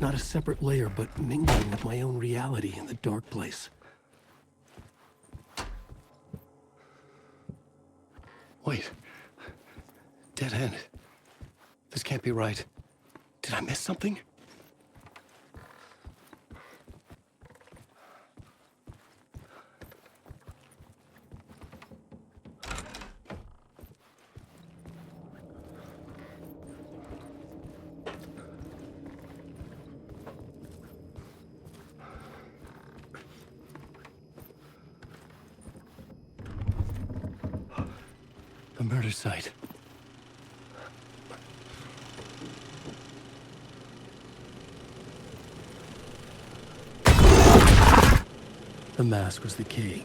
Not a separate layer, but mingling with my own reality in the dark place. Wait. Dead end. This can't be right. Did I miss something? The murder site. The mask was the key.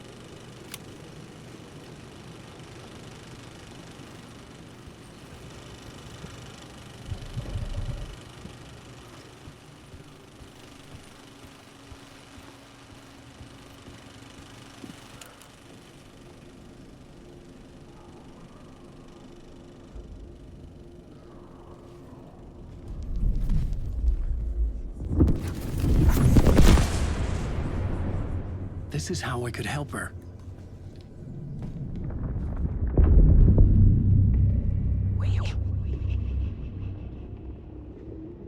This is how I could help her.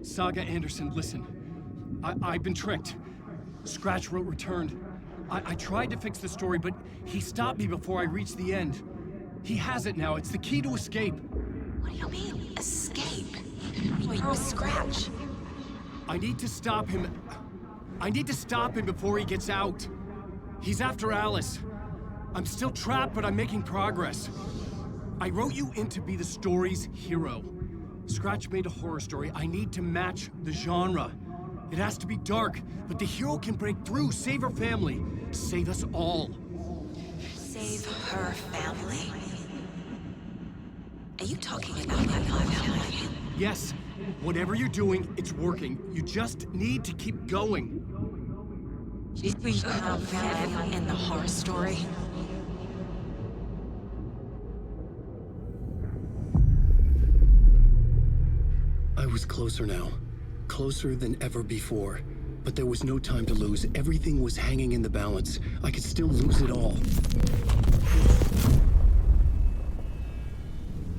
Saga Anderson, listen. I've been tricked. Scratch wrote returned. I tried to fix the story, but he stopped me before I reached the end. He has it now. It's the key to escape. What do you mean, escape? You're a Scratch. I need to stop him. I need to stop him before he gets out. He's after Alice. I'm still trapped, but I'm making progress. I wrote you in to be the story's hero. Scratch made a horror story. I need to match the genre. It has to be dark, but the hero can break through, save her family, save us all. Save her family? Are you talking about my family? Yes, whatever you're doing, it's working. You just need to keep going. We have in the horror story. I was closer now. Closer than ever before. But there was no time to lose. Everything was hanging in the balance. I could still lose it all.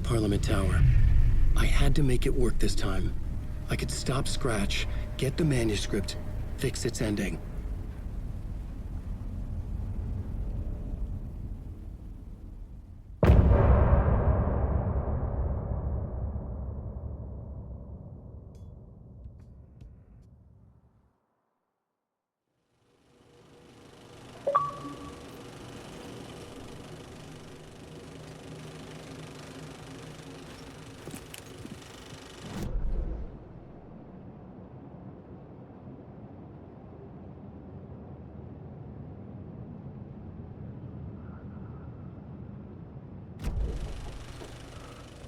Parliament Tower. I had to make it work this time. I could stop Scratch, get the manuscript, fix its ending.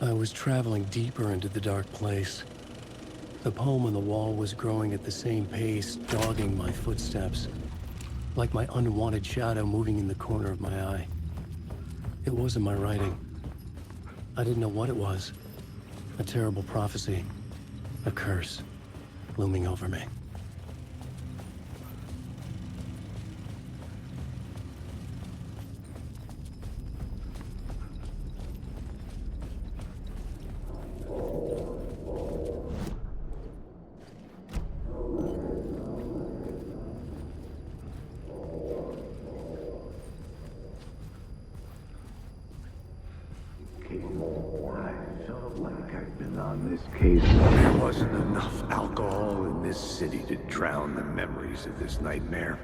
I was traveling deeper into the dark place. The poem on the wall was growing at the same pace, dogging my footsteps, like my unwanted shadow moving in the corner of my eye. It wasn't my writing. I didn't know what it was. A terrible prophecy, a curse, looming over me. There wasn't enough alcohol in this city to drown the memories of this nightmare.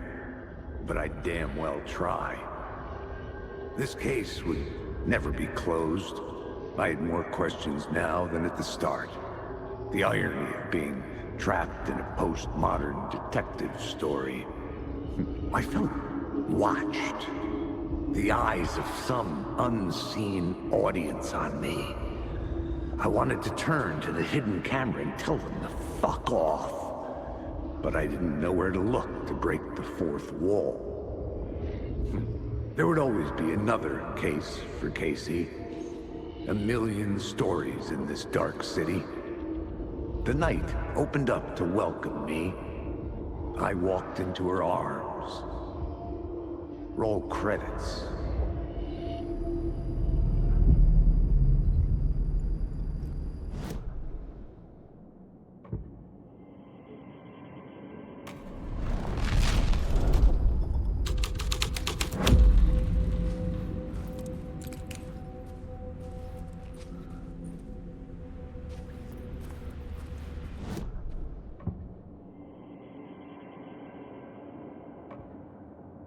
But I damn well try. This case would never be closed. I had more questions now than at the start. The irony of being trapped in a postmodern detective story. I felt watched. The eyes of some unseen audience on me. I wanted to turn to the hidden camera and tell them to fuck off. But I didn't know where to look to break the fourth wall. There would always be another case for Casey. A million stories in this dark city. The night opened up to welcome me. I walked into her arms. Roll credits.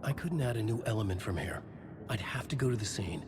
I couldn't add a new element from here. I'd have to go to the scene.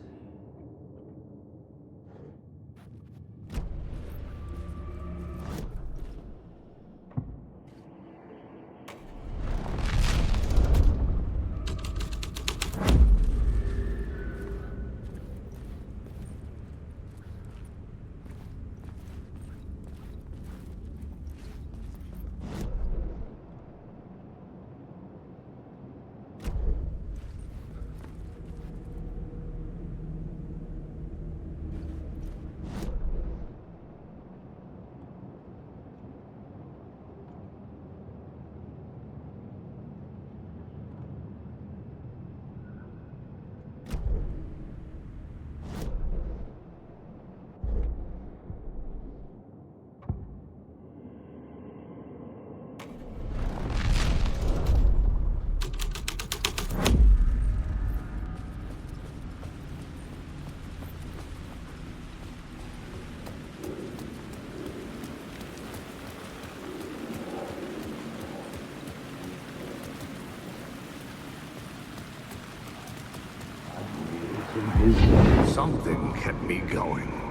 Something kept me going.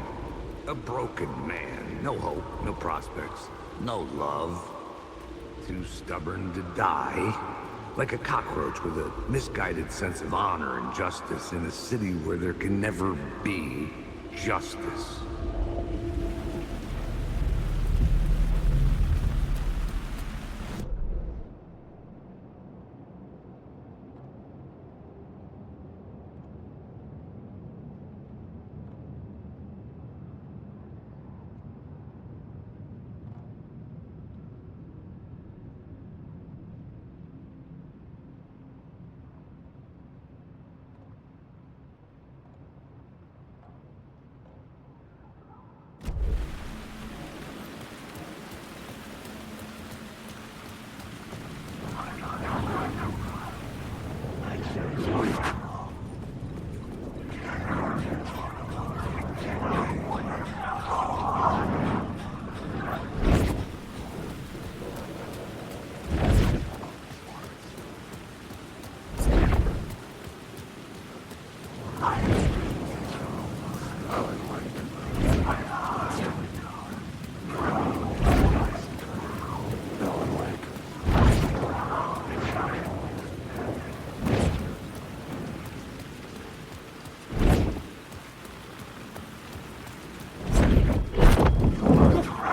A broken man. No hope, no prospects, no love. Too stubborn to die. Like a cockroach with a misguided sense of honor and justice in a city where there can never be justice.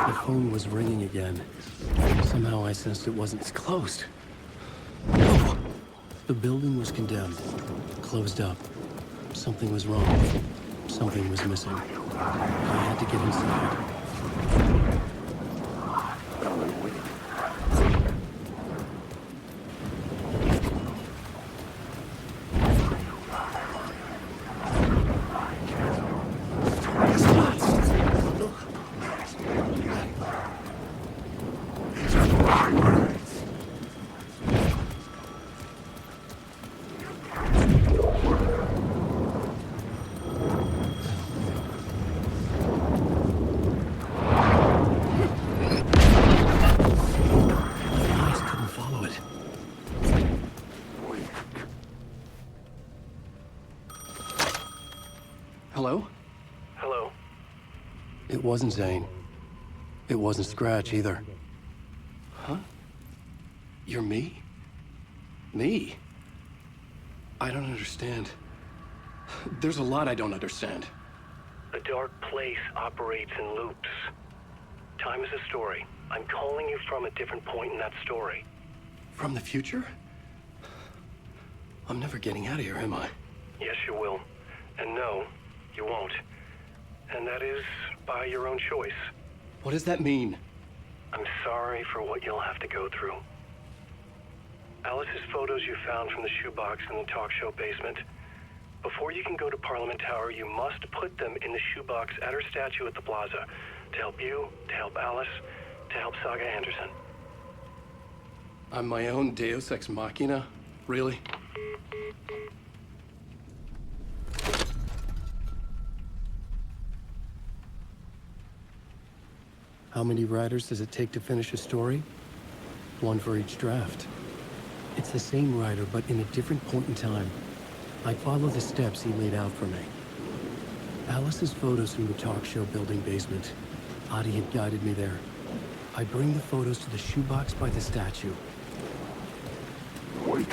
The phone was ringing again. Somehow I sensed it wasn't closed. Oh. The building was condemned, closed up. Something was wrong. Something was missing. I had to get inside. Hello? Hello? It wasn't Zane. It wasn't Scratch either. Huh? You're me? Me? I don't understand. There's a lot I don't understand. The dark place operates in loops. Time is a story. I'm calling you from a different point in that story. From the future? I'm never getting out of here, am I? Yes, you will. And no, you won't. And that is by your own choice. What does that mean? I'm sorry for what you'll have to go through. Alice's photos you found from the shoebox in the talk show basement. Before you can go to Parliament Tower, you must put them in the shoebox at her statue at the plaza. To help you, to help Alice, to help Saga Anderson. I'm my own Deus Ex Machina? Really? How many writers does it take to finish a story? One for each draft. It's the same writer, but in a different point in time. I follow the steps he laid out for me. Alice's photos from the talk show building basement. Adi had guided me there. I bring the photos to the shoebox by the statue. Wait.